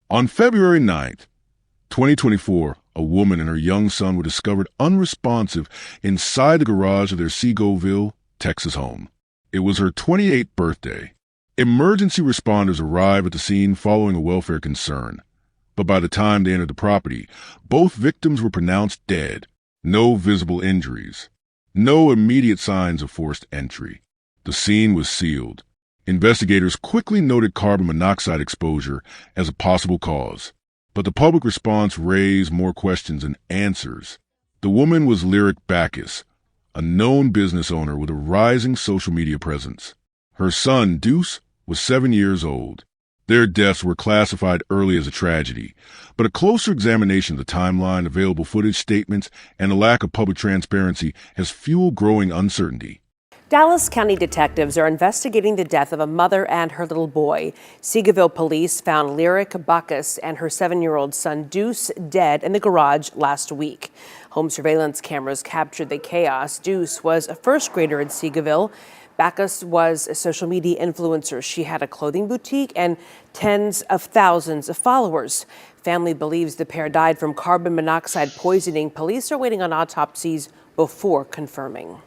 On February 9th, 2024, a woman and her young son were discovered unresponsive inside the garage of their Segoville, Texas home. It was her 28th birthday. Emergency responders arrived at the scene following a welfare concern. But by the time they entered the property, both victims were pronounced dead. No visible injuries. No immediate signs of forced entry. The scene was sealed. Investigators quickly noted carbon monoxide exposure as a possible cause. But the public response raised more questions than answers. The woman was Backus, a known business owner with a rising social media presence. Her son, Deuce, was 7 years old. Their deaths were classified early as a tragedy, but a closer examination of the timeline, available footage, statements, and the lack of public transparency has fueled growing uncertainty. Dallas County detectives are investigating the death of a mother and her little boy. Segoville police found Backus and her 7-year-old son Deuce dead in the garage last week. Home surveillance cameras captured the chaos. Deuce was a first grader in Segoville. Backus was a social media influencer. She had a clothing boutique and tens of thousands of followers. Family believes the pair died from carbon monoxide poisoning. Police are waiting on autopsies before confirming.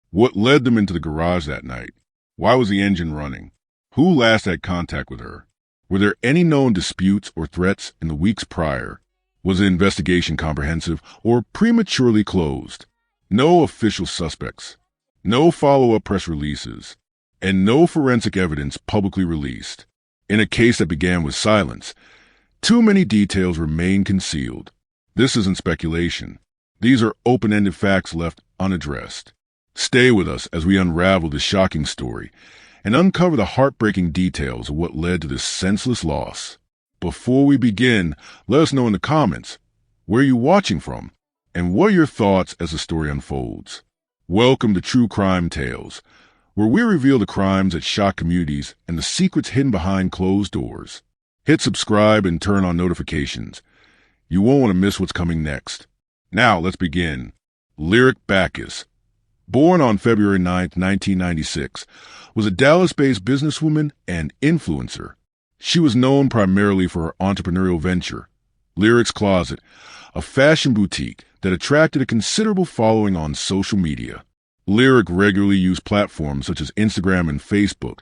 What led them into the garage that night? Why was the engine running? Who last had contact with her? Were there any known disputes or threats in the weeks prior? Was the investigation comprehensive or prematurely closed? No official suspects, no follow-up press releases, and no forensic evidence publicly released. In a case that began with silence, too many details remain concealed. This isn't speculation. These are open-ended facts left unaddressed. Stay with us as we unravel this shocking story and uncover the heartbreaking details of what led to this senseless loss. Before we begin, let us know in the comments, where you're watching from, and what are your thoughts as the story unfolds. Welcome to True Crime Tales, where we reveal the crimes that shock communities and the secrets hidden behind closed doors. Hit subscribe and turn on notifications. You won't want to miss what's coming next. Now, let's begin. Backus, born on February 9, 1996, was a Dallas-based businesswoman and influencer. She was known primarily for her entrepreneurial venture, Lyric's Closet, a fashion boutique that attracted a considerable following on social media. Lyric regularly used platforms such as Instagram and Facebook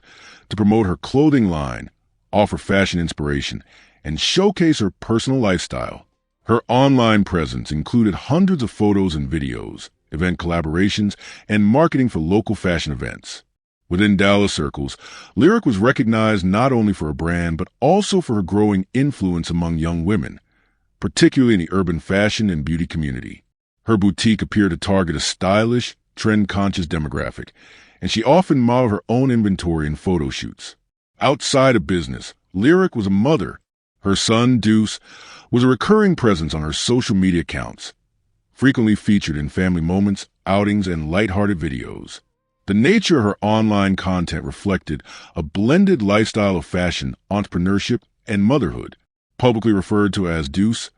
to promote her clothing line, offer fashion inspiration, and showcase her personal lifestyle. Her online presence included hundreds of photos and videos, event collaborations, and marketing for local fashion events. Within Dallas circles, Lyric was recognized not only for her brand, but also for her growing influence among young women, particularly in the urban fashion and beauty community. Her boutique appeared to target a stylish, trend-conscious demographic, and she often modeled her own inventory in photo shoots. Outside of business, Lyric was a mother. Her son, Deuce, was a recurring presence on her social media accounts, frequently featured in family moments, outings, and lighthearted videos. The nature of her online content reflected a blended lifestyle of fashion, entrepreneurship, and motherhood. Publicly referred to as Deuce,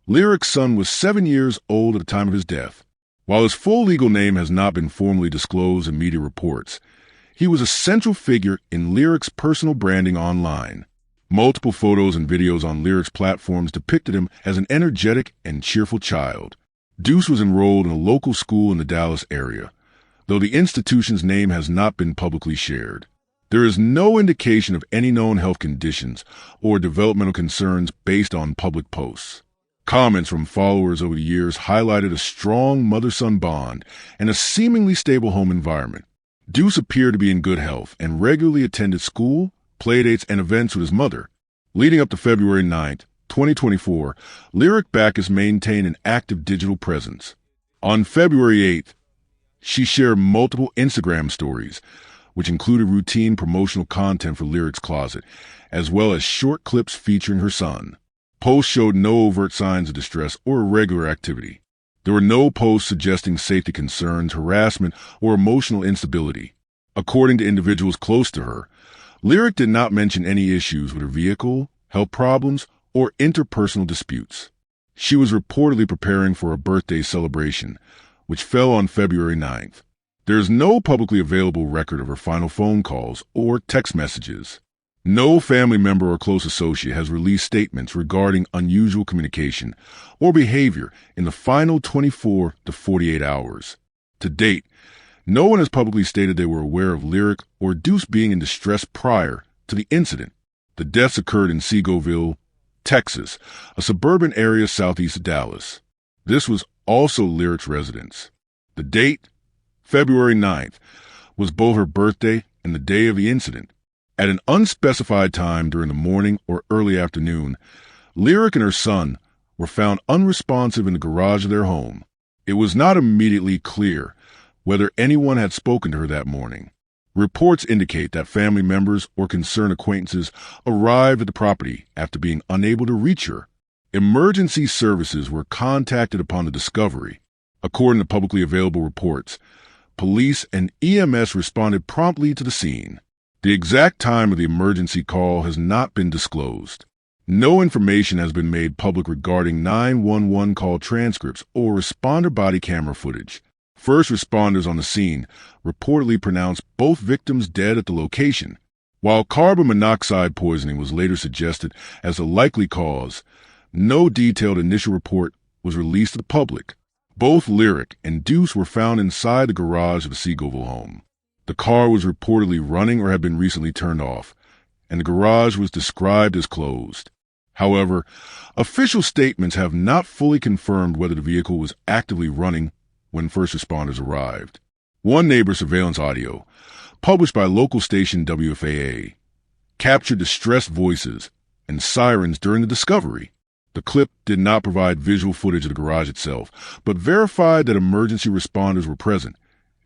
Lyric's son was 7 years old at the time of his death. While his full legal name has not been formally disclosed in media reports, he was a central figure in Lyric's personal branding online. Multiple photos and videos on Lyric's platforms depicted him as an energetic and cheerful child. Deuce was enrolled in a local school in the Dallas area, though the institution's name has not been publicly shared. There is no indication of any known health conditions or developmental concerns based on public posts. Comments from followers over the years highlighted a strong mother-son bond and a seemingly stable home environment. Deuce appeared to be in good health and regularly attended school, playdates, and events with his mother. Leading up to February 9th, 2024, Backus maintained an active digital presence. On February 8th, she shared multiple Instagram stories, which included routine promotional content for Lyric's Closet, as well as short clips featuring her son. Posts showed no overt signs of distress or irregular activity. There were no posts suggesting safety concerns, harassment, or emotional instability. According to individuals close to her, Lyric did not mention any issues with her vehicle, health problems, or interpersonal disputes. She was reportedly preparing for a birthday celebration, which fell on February 9th. There is no publicly available record of her final phone calls or text messages. No family member or close associate has released statements regarding unusual communication or behavior in the final 24 to 48 hours. To date, no one has publicly stated they were aware of Lyric or Deuce being in distress prior to the incident. The deaths occurred in Segoville, Texas, a suburban area southeast of Dallas. This was also Lyric's residence. The date, February 9th, was both her birthday and the day of the incident. At an unspecified time during the morning or early afternoon, Lyric and her son were found unresponsive in the garage of their home. It was not immediately clear whether anyone had spoken to her that morning. Reports indicate that family members or concerned acquaintances arrived at the property after being unable to reach her. Emergency services were contacted upon the discovery. According to publicly available reports, police and EMS responded promptly to the scene. The exact time of the emergency call has not been disclosed. No information has been made public regarding 911 call transcripts or responder body camera footage. First responders on the scene reportedly pronounced both victims dead at the location. While carbon monoxide poisoning was later suggested as the likely cause, no detailed initial report was released to the public. Both Lyric and Deuce were found inside the garage of the Segoville home. The car was reportedly running or had been recently turned off, and the garage was described as closed. However, official statements have not fully confirmed whether the vehicle was actively running when first responders arrived. One neighbor's surveillance audio, published by local station WFAA, captured distressed voices and sirens during the discovery. The clip did not provide visual footage of the garage itself, but verified that emergency responders were present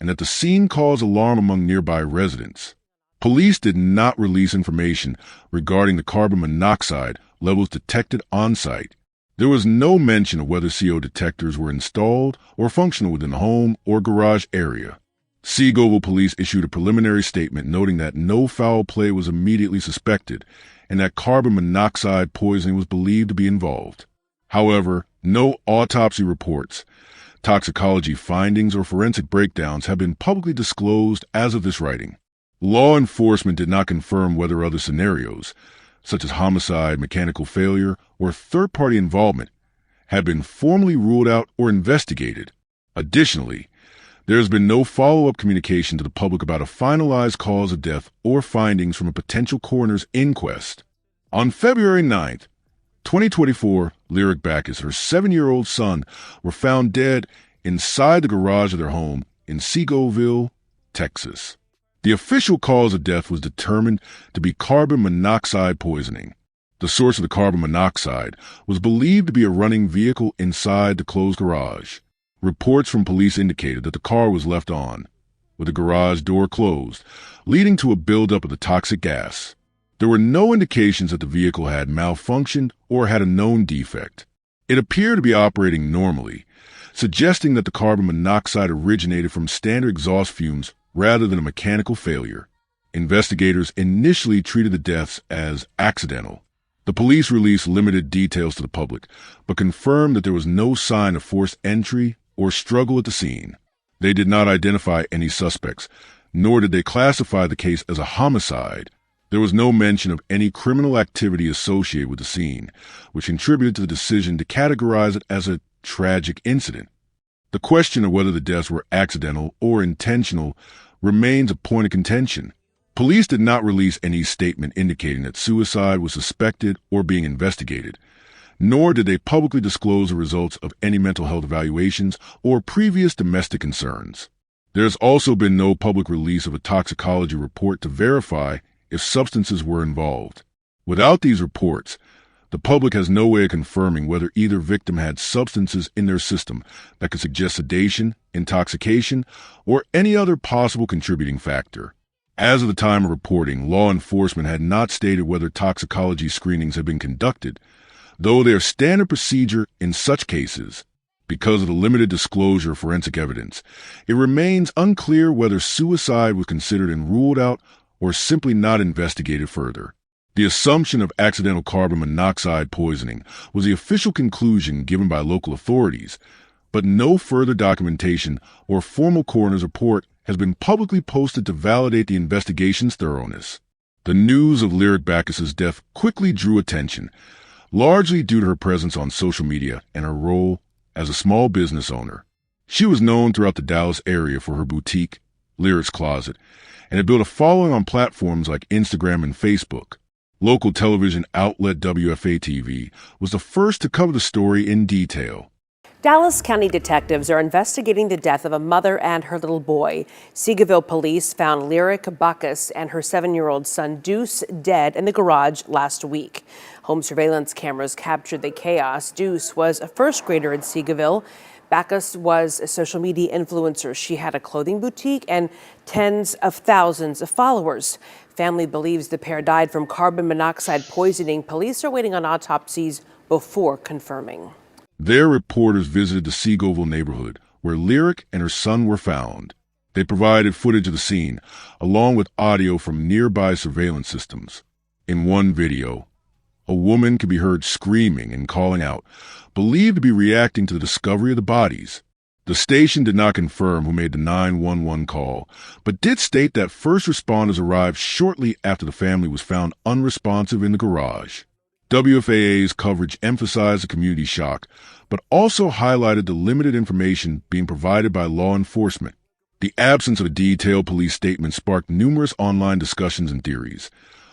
and that the scene caused alarm among nearby residents. Police did not release information regarding the carbon monoxide levels detected on site. There was no mention of whether CO detectors were installed or functional within the home or garage area. Segoville police issued a preliminary statement noting that no foul play was immediately suspected and that carbon monoxide poisoning was believed to be involved. However, no autopsy reports, toxicology findings, or forensic breakdowns have been publicly disclosed as of this writing. Law enforcement did not confirm whether other scenarios, such as homicide, mechanical failure, or third-party involvement, had been formally ruled out or investigated. Additionally, there has been no follow-up communication to the public about a finalized cause of death or findings from a potential coroner's inquest. On February 9th, 2024, Lyric Backus and her 7-year-old son were found dead inside the garage of their home in Segoville, Texas. The official cause of death was determined to be carbon monoxide poisoning. The source of the carbon monoxide was believed to be a running vehicle inside the closed garage. Reports from police indicated that the car was left on, with the garage door closed, leading to a buildup of the toxic gas. There were no indications that the vehicle had malfunctioned or had a known defect. It appeared to be operating normally, suggesting that the carbon monoxide originated from standard exhaust fumes rather than a mechanical failure. Investigators initially treated the deaths as accidental. The police released limited details to the public, but confirmed that there was no sign of forced entry or struggle at the scene. They did not identify any suspects, nor did they classify the case as a homicide. There was no mention of any criminal activity associated with the scene, which contributed to the decision to categorize it as a tragic incident. The question of whether the deaths were accidental or intentional remains a point of contention. Police did not release any statement indicating that suicide was suspected or being investigated, nor did they publicly disclose the results of any mental health evaluations or previous domestic concerns. There has also been no public release of a toxicology report to verify if substances were involved. Without these reports, the public has no way of confirming whether either victim had substances in their system that could suggest sedation, intoxication, or any other possible contributing factor. As of the time of reporting, law enforcement had not stated whether toxicology screenings had been conducted, though they are standard procedure in such cases. Because of the limited disclosure of forensic evidence, it remains unclear whether suicide was considered and ruled out or simply not investigated further. The assumption of accidental carbon monoxide poisoning was the official conclusion given by local authorities, but no further documentation or formal coroner's report has been publicly posted to validate the investigation's thoroughness. The news of Lyric Backus's death quickly drew attention, largely due to her presence on social media and her role as a small business owner. She was known throughout the Dallas area for her boutique, Lyric's Closet, and had built a following on platforms like Instagram and Facebook. Local television outlet WFA-TV was the first to cover the story in detail. Dallas County detectives are investigating the death of a mother and her little boy. Segoville police found Lyric Backus and her 7-year-old son Deuce dead in the garage last week. Home surveillance cameras captured the chaos. Deuce was a first grader in Segoville. Backus was a social media influencer. She had a clothing boutique and tens of thousands of followers. Family believes the pair died from carbon monoxide poisoning. Police are waiting on autopsies before confirming. Their reporters visited the Segoville neighborhood, where Lyric and her son were found. They provided footage of the scene, along with audio from nearby surveillance systems. In one video, a woman could be heard screaming and calling out, believed to be reacting to the discovery of the bodies. The station did not confirm who made the 911 call, but did state that first responders arrived shortly after the family was found unresponsive in the garage. WFAA's coverage emphasized the community shock, but also highlighted the limited information being provided by law enforcement. The absence of a detailed police statement sparked numerous online discussions and theories,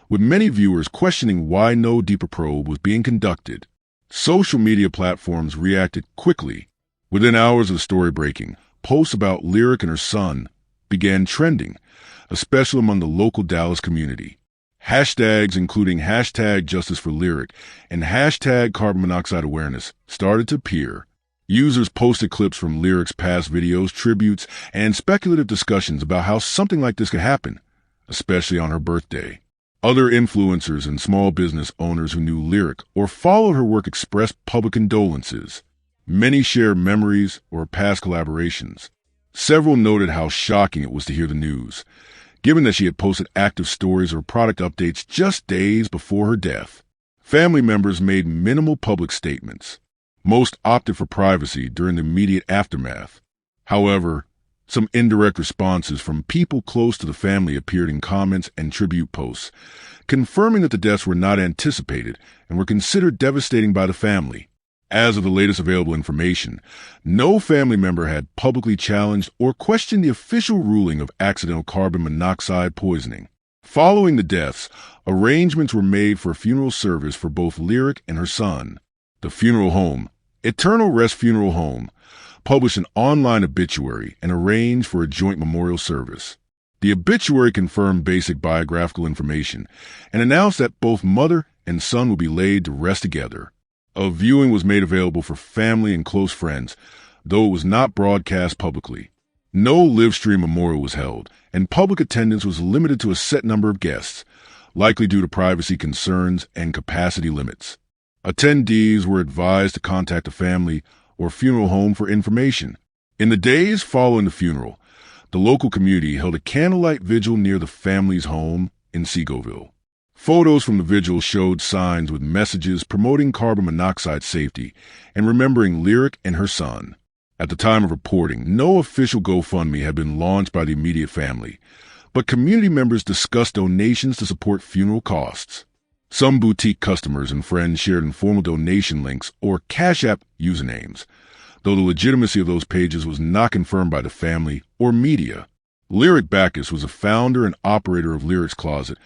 with many viewers questioning why no deeper probe was being conducted. Social media platforms reacted quickly. Within hours of the story breaking, posts about Lyric and her son began trending, especially among the local Dallas community. Hashtags including hashtag Justice for Lyric and hashtag carbon monoxide awareness started to appear. Users posted clips from Lyric's past videos, tributes, and speculative discussions about how something like this could happen, especially on her birthday. Other influencers and small business owners who knew Lyric or followed her work expressed public condolences. Many shared memories or past collaborations. Several noted how shocking it was to hear the news, given that she had posted active stories or product updates just days before her death. Family members made minimal public statements. Most opted for privacy during the immediate aftermath. However, some indirect responses from people close to the family appeared in comments and tribute posts, confirming that the deaths were not anticipated and were considered devastating by the family. As of the latest available information, no family member had publicly challenged or questioned the official ruling of accidental carbon monoxide poisoning. Following the deaths, arrangements were made for a funeral service for both Lyric and her son. The funeral home, Eternal Rest Funeral Home, published an online obituary and arranged for a joint memorial service. The obituary confirmed basic biographical information and announced that both mother and son would be laid to rest together. A viewing was made available for family and close friends, though it was not broadcast publicly. No live-stream memorial was held, and public attendance was limited to a set number of guests, likely due to privacy concerns and capacity limits. Attendees were advised to contact the family or funeral home for information. In the days following the funeral, the local community held a candlelight vigil near the family's home in Segoville. Photos from the vigil showed signs with messages promoting carbon monoxide safety and remembering Lyric and her son. At the time of reporting, no official GoFundMe had been launched by the immediate family, but community members discussed donations to support funeral costs. Some boutique customers and friends shared informal donation links or Cash App usernames, though the legitimacy of those pages was not confirmed by the family or media. Lyric Backus was a founder and operator of Lyric's Closet,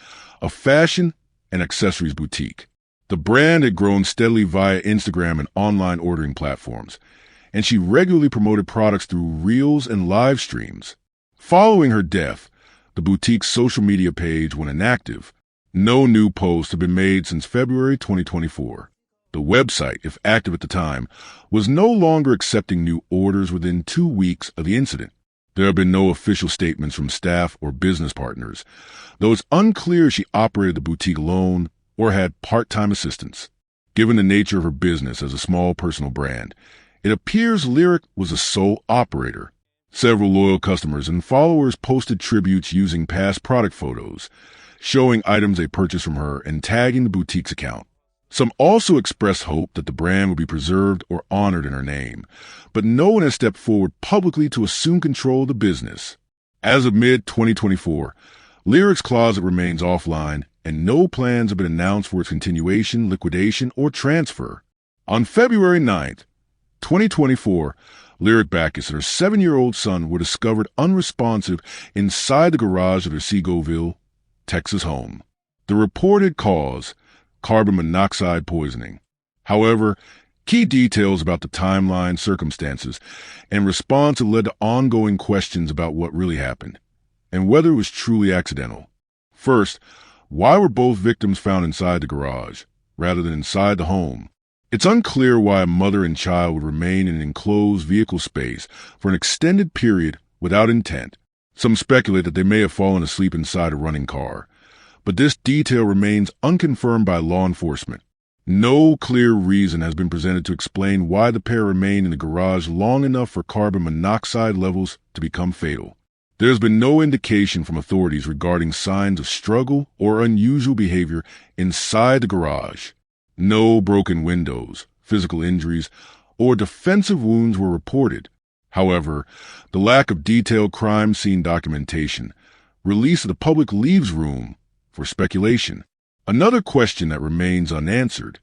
a fashion and accessories boutique. The brand had grown steadily via Instagram and online ordering platforms, and she regularly promoted products through reels and live streams. Following her death, the boutique's social media page went inactive. No new posts have been made since February 2024. The website, if active at the time, was no longer accepting new orders within 2 weeks of the incident. There have been no official statements from staff or business partners, though it's unclear if she operated the boutique alone or had part-time assistants. Given the nature of her business as a small personal brand, it appears Lyric was a sole operator. Several loyal customers and followers posted tributes using past product photos, showing items they purchased from her and tagging the boutique's account. Some also expressed hope that the brand would be preserved or honored in her name, but no one has stepped forward publicly to assume control of the business. As of mid-2024, Lyric's Closet remains offline and no plans have been announced for its continuation, liquidation, or transfer. On February 9th, 2024, Lyric Backus and her 7-year-old son were discovered unresponsive inside the garage of their Segoville, Texas home. The reported cause, carbon monoxide poisoning. However, key details about the timeline, circumstances, and response have led to ongoing questions about what really happened and whether it was truly accidental. First, why were both victims found inside the garage rather than inside the home? It's unclear why a mother and child would remain in an enclosed vehicle space for an extended period without intent. Some speculate that they may have fallen asleep inside a running car, but this detail remains unconfirmed by law enforcement. No clear reason has been presented to explain why the pair remained in the garage long enough for carbon monoxide levels to become fatal. There has been no indication from authorities regarding signs of struggle or unusual behavior inside the garage. No broken windows, physical injuries, or defensive wounds were reported. However, the lack of detailed crime scene documentation, release of the public leaves room for speculation. Another question that remains unanswered: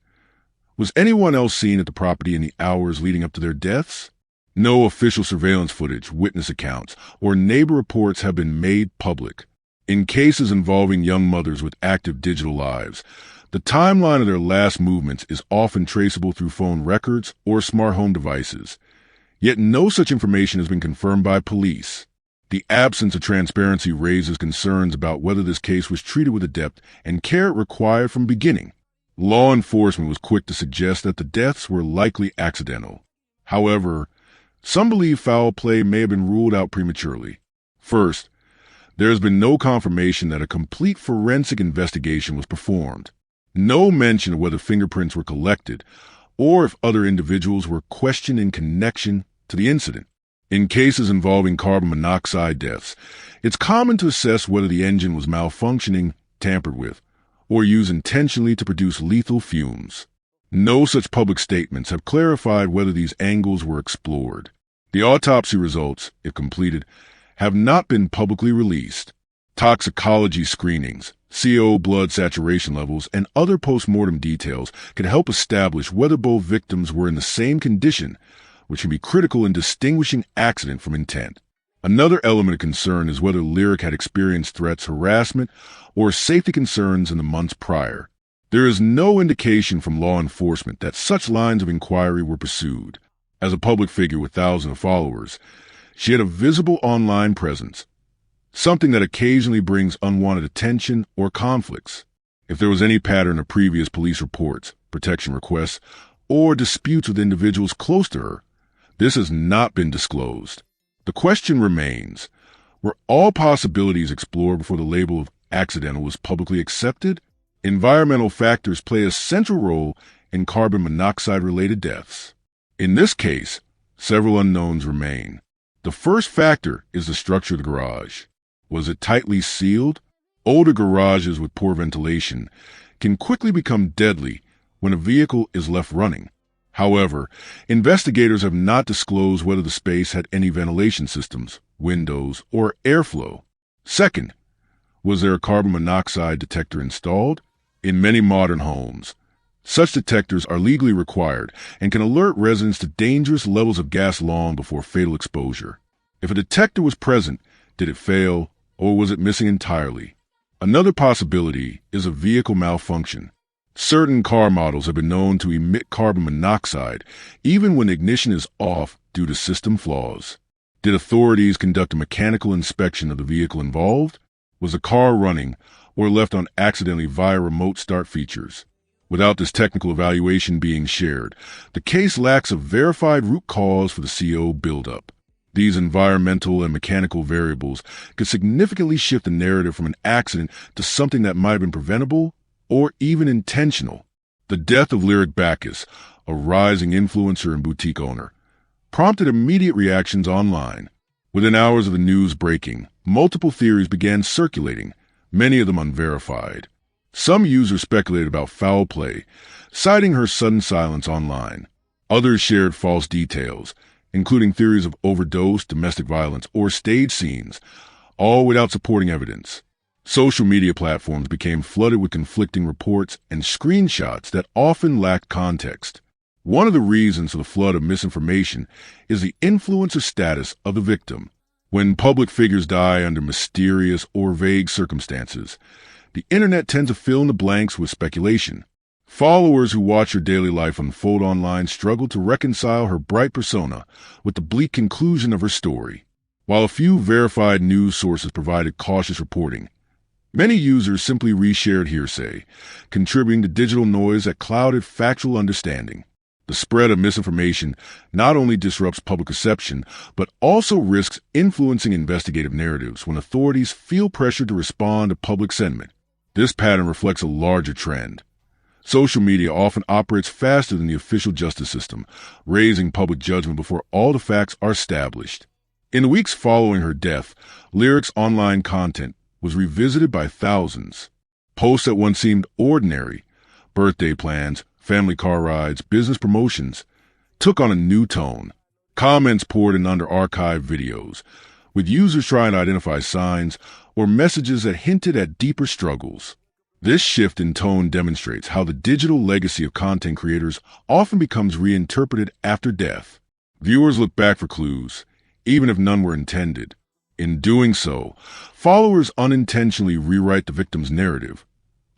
was anyone else seen at the property in the hours leading up to their deaths? No official surveillance footage, witness accounts, or neighbor reports have been made public. In cases involving young mothers with active digital lives, the timeline of their last movements is often traceable through phone records or smart home devices. Yet no such information has been confirmed by police. The absence of transparency raises concerns about whether this case was treated with the depth and care it required from the beginning. Law enforcement was quick to suggest that the deaths were likely accidental. However, some believe foul play may have been ruled out prematurely. First, there has been no confirmation that a complete forensic investigation was performed. No mention of whether fingerprints were collected or if other individuals were questioned in connection to the incident. In cases involving carbon monoxide deaths, it's common to assess whether the engine was malfunctioning, tampered with, or used intentionally to produce lethal fumes. No such public statements have clarified whether these angles were explored. The autopsy results, if completed, have not been publicly released. Toxicology screenings, CO blood saturation levels, and other post-mortem details can help establish whether both victims were in the same condition, which can be critical in distinguishing accident from intent. Another element of concern is whether Lyric had experienced threats, harassment, or safety concerns in the months prior. There is no indication from law enforcement that such lines of inquiry were pursued. As a public figure with thousands of followers, she had a visible online presence, something that occasionally brings unwanted attention or conflicts. If there was any pattern of previous police reports, protection requests, or disputes with individuals close to her, this has not been disclosed. The question remains, were all possibilities explored before the label of accidental was publicly accepted? Environmental factors play a central role in carbon monoxide-related deaths. In this case, several unknowns remain. The first factor is the structure of the garage. Was it tightly sealed? Older garages with poor ventilation can quickly become deadly when a vehicle is left running. However, investigators have not disclosed whether the space had any ventilation systems, windows, or airflow. Second, was there a carbon monoxide detector installed? In many modern homes, such detectors are legally required and can alert residents to dangerous levels of gas long before fatal exposure. If a detector was present, did it fail, or was it missing entirely? Another possibility is a vehicle malfunction. Certain car models have been known to emit carbon monoxide even when ignition is off due to system flaws. Did authorities conduct a mechanical inspection of the vehicle involved? Was the car running or left on accidentally via remote start features? Without this technical evaluation being shared, the case lacks a verified root cause for the CO buildup. These environmental and mechanical variables could significantly shift the narrative from an accident to something that might have been preventable or even intentional. The death of Lyric Backus, a rising influencer and boutique owner, prompted immediate reactions online. Within hours of the news breaking, multiple theories began circulating, many of them unverified. Some users speculated about foul play, citing her sudden silence online. Others shared false details, including theories of overdose, domestic violence, or stage scenes, all without supporting evidence. Social media platforms became flooded with conflicting reports and screenshots that often lacked context. One of the reasons for the flood of misinformation is the influencer status of the victim. When public figures die under mysterious or vague circumstances, the internet tends to fill in the blanks with speculation. Followers who watch her daily life unfold online struggle to reconcile her bright persona with the bleak conclusion of her story. While a few verified news sources provided cautious reporting, many users simply reshared hearsay, contributing to digital noise that clouded factual understanding. The spread of misinformation not only disrupts public perception, but also risks influencing investigative narratives when authorities feel pressured to respond to public sentiment. This pattern reflects a larger trend. Social media often operates faster than the official justice system, raising public judgment before all the facts are established. In the weeks following her death, Lyric's online content was revisited by thousands. Posts that once seemed ordinary, birthday plans, family car rides, business promotions, took on a new tone. Comments poured in under archived videos, with users trying to identify signs or messages that hinted at deeper struggles. This shift in tone demonstrates how the digital legacy of content creators often becomes reinterpreted after death. Viewers look back for clues, even if none were intended. In doing so, followers unintentionally rewrite the victim's narrative,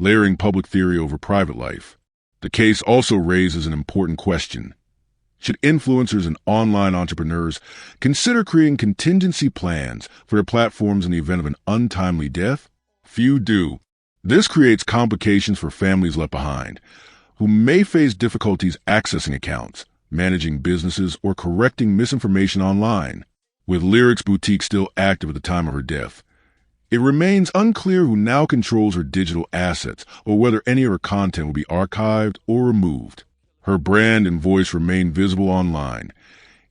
layering public theory over private life. The case also raises an important question. Should influencers and online entrepreneurs consider creating contingency plans for their platforms in the event of an untimely death? Few do. This creates complications for families left behind, who may face difficulties accessing accounts, managing businesses, or correcting misinformation online. With Lyric's boutique still active at the time of her death, it remains unclear who now controls her digital assets or whether any of her content will be archived or removed. Her brand and voice remain visible online,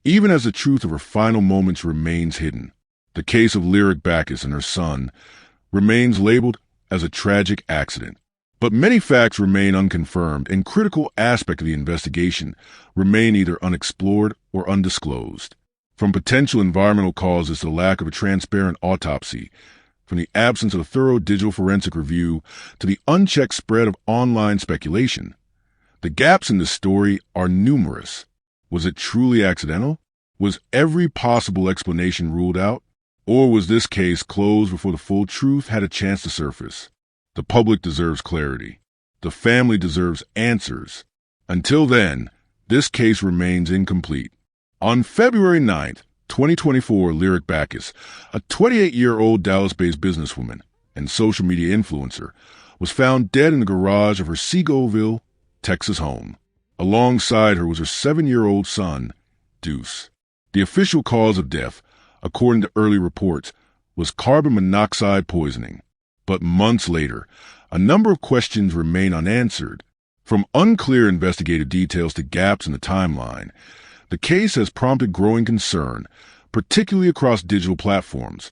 even as the truth of her final moments remains hidden. The case of Lyric Backus and her son remains labeled as a tragic accident, but many facts remain unconfirmed and critical aspects of the investigation remain either unexplored or undisclosed. From potential environmental causes to the lack of a transparent autopsy, from the absence of a thorough digital forensic review to the unchecked spread of online speculation, the gaps in this story are numerous. Was it truly accidental? Was every possible explanation ruled out? Or was this case closed before the full truth had a chance to surface? The public deserves clarity. The family deserves answers. Until then, this case remains incomplete. On February 9th, 2024, Lyric Bakis, a 28-year-old Dallas-based businesswoman and social media influencer, was found dead in the garage of her Segoville, Texas home. Alongside her was her 7-year-old son, Deuce. The official cause of death, according to early reports, was carbon monoxide poisoning. But months later, a number of questions remain unanswered. From unclear investigative details to gaps in the timeline, the case has prompted growing concern, particularly across digital platforms,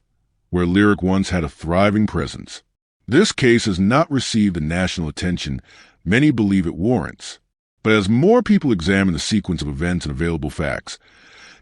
where Lyric once had a thriving presence. This case has not received the national attention many believe it warrants. But as more people examine the sequence of events and available facts,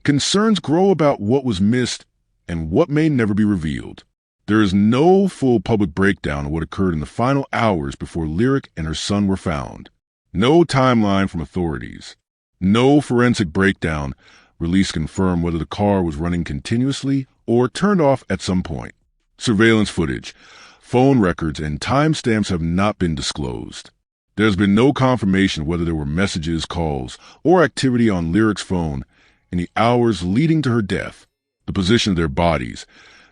concerns grow about what was missed and what may never be revealed. There is no full public breakdown of what occurred in the final hours before Lyric and her son were found. No timeline from authorities. No forensic breakdown released to confirm whether the car was running continuously or turned off at some point. Surveillance footage, phone records, and timestamps have not been disclosed. There's been no confirmation of whether there were messages, calls, or activity on Lyric's phone in the hours leading to her death. The position of their bodies,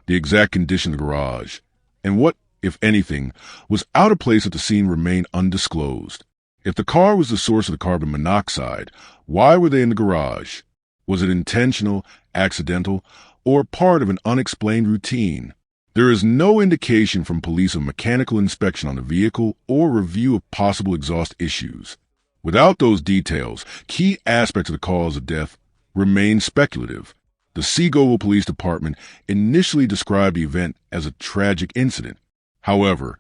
the exact condition of the garage, and what, if anything, was out of place at the scene remain undisclosed. If the car was the source of the carbon monoxide, why were they in the garage? Was it intentional, accidental, or part of an unexplained routine? There is no indication from police of mechanical inspection on the vehicle or review of possible exhaust issues. Without those details, key aspects of the cause of death remain speculative. The Segoville Police Department initially described the event as a tragic incident. However,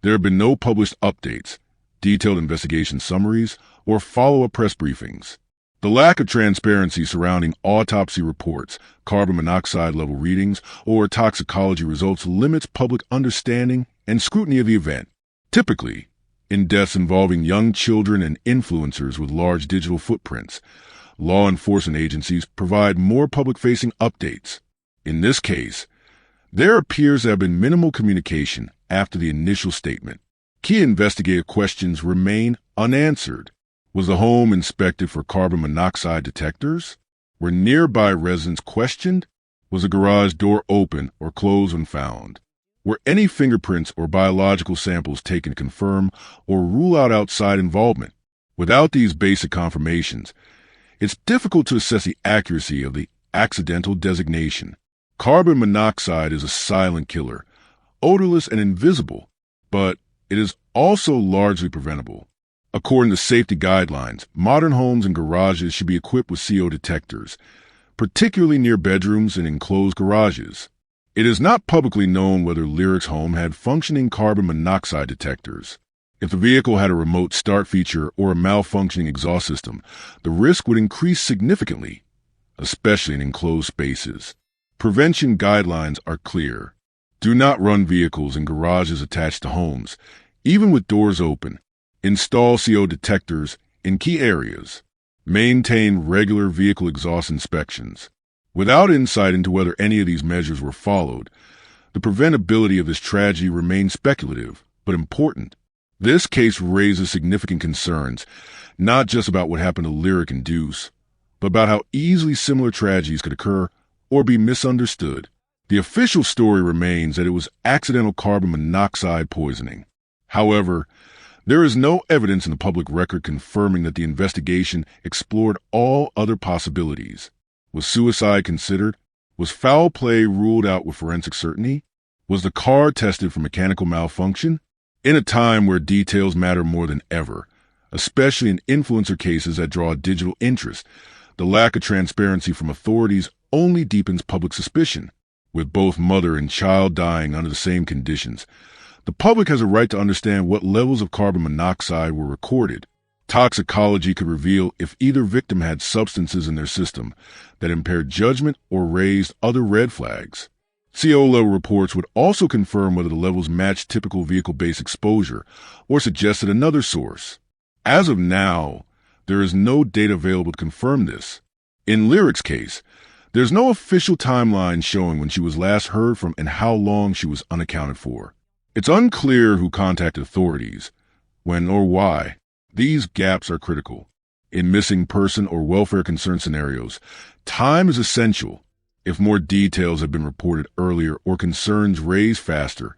there have been no published updates, detailed investigation summaries, or follow-up press briefings. The lack of transparency surrounding autopsy reports, carbon monoxide level readings, or toxicology results limits public understanding and scrutiny of the event. Typically, in deaths involving young children and influencers with large digital footprints, law enforcement agencies provide more public-facing updates. In this case, there appears to have been minimal communication after the initial statement. Key investigative questions remain unanswered. Was the home inspected for carbon monoxide detectors? Were nearby residents questioned? Was the garage door open or closed when found? Were any fingerprints or biological samples taken to confirm or rule out outside involvement? Without these basic confirmations, it's difficult to assess the accuracy of the accidental designation. Carbon monoxide is a silent killer, odorless and invisible, but it is also largely preventable. According to safety guidelines, modern homes and garages should be equipped with CO detectors, particularly near bedrooms and enclosed garages. It is not publicly known whether Lyric's home had functioning carbon monoxide detectors. If the vehicle had a remote start feature or a malfunctioning exhaust system, the risk would increase significantly, especially in enclosed spaces. Prevention guidelines are clear. Do not run vehicles in garages attached to homes, even with doors open. Install CO detectors in key areas. Maintain regular vehicle exhaust inspections. Without insight into whether any of these measures were followed, the preventability of this tragedy remains speculative, but important. This case raises significant concerns, not just about what happened to Lyric and Deuce, but about how easily similar tragedies could occur or be misunderstood. The official story remains that it was accidental carbon monoxide poisoning. However, there is no evidence in the public record confirming that the investigation explored all other possibilities. Was suicide considered? Was foul play ruled out with forensic certainty? Was the car tested for mechanical malfunction? In a time where details matter more than ever, especially in influencer cases that draw digital interest, the lack of transparency from authorities only deepens public suspicion. With both mother and child dying under the same conditions, the public has a right to understand what levels of carbon monoxide were recorded. Toxicology could reveal if either victim had substances in their system that impaired judgment or raised other red flags. CO level reports would also confirm whether the levels matched typical vehicle-based exposure or suggested another source. As of now, there is no data available to confirm this. In Lyric's case, there's no official timeline showing when she was last heard from and how long she was unaccounted for. It's unclear who contacted authorities, when or why. These gaps are critical. In missing person or welfare concern scenarios, time is essential. If more details have been reported earlier or concerns raised faster,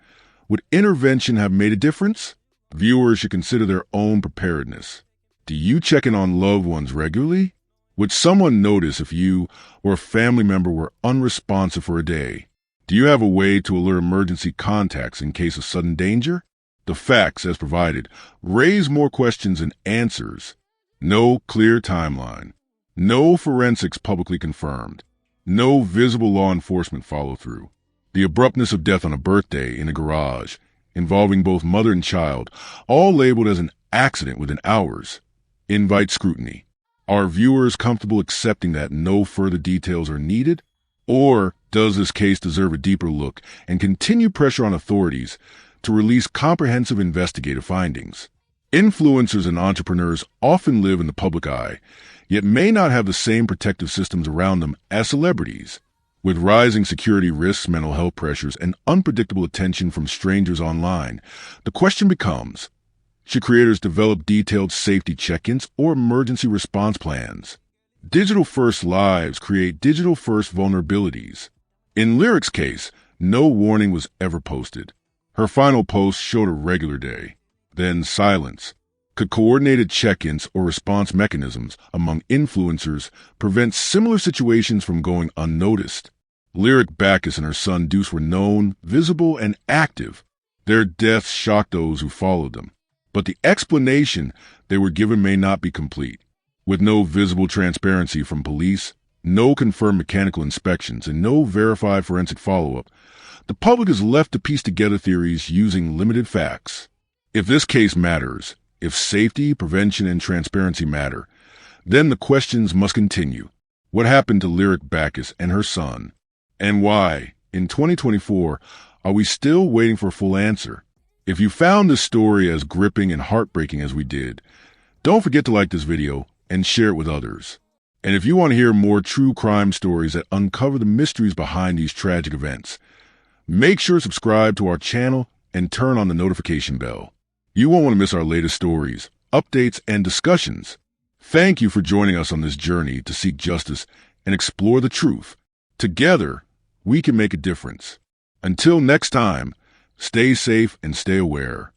would intervention have made a difference? Viewers should consider their own preparedness. Do you check in on loved ones regularly? Would someone notice if you or a family member were unresponsive for a day? Do you have a way to alert emergency contacts in case of sudden danger? The facts, as provided, raise more questions than answers. No clear timeline. No forensics publicly confirmed. No visible law enforcement follow-through. The abruptness of death on a birthday in a garage, involving both mother and child, all labeled as an accident within hours, invite scrutiny. Are viewers comfortable accepting that no further details are needed? Or does this case deserve a deeper look and continued pressure on authorities to release comprehensive investigative findings? Influencers and entrepreneurs often live in the public eye, yet may not have the same protective systems around them as celebrities. With rising security risks, mental health pressures, and unpredictable attention from strangers online, the question becomes, should creators develop detailed safety check-ins or emergency response plans? Digital-first lives create digital-first vulnerabilities. In Lyric's case, no warning was ever posted. Her final post showed a regular day, then silence. Could coordinated check-ins or response mechanisms among influencers prevent similar situations from going unnoticed? Lyric Backus and her son Deuce were known, visible, and active. Their deaths shocked those who followed them. But the explanation they were given may not be complete. With no visible transparency from police, no confirmed mechanical inspections, and no verified forensic follow-up, the public is left to piece together theories using limited facts. If this case matters, if safety, prevention, and transparency matter, then the questions must continue. What happened to Lyric Backus and her son? And why, in 2024, are we still waiting for a full answer? If you found this story as gripping and heartbreaking as we did, don't forget to like this video and share it with others. And if you want to hear more true crime stories that uncover the mysteries behind these tragic events, make sure to subscribe to our channel and turn on the notification bell. You won't want to miss our latest stories, updates, and discussions. Thank you for joining us on this journey to seek justice and explore the truth. Together, we can make a difference. Until next time, stay safe and stay aware.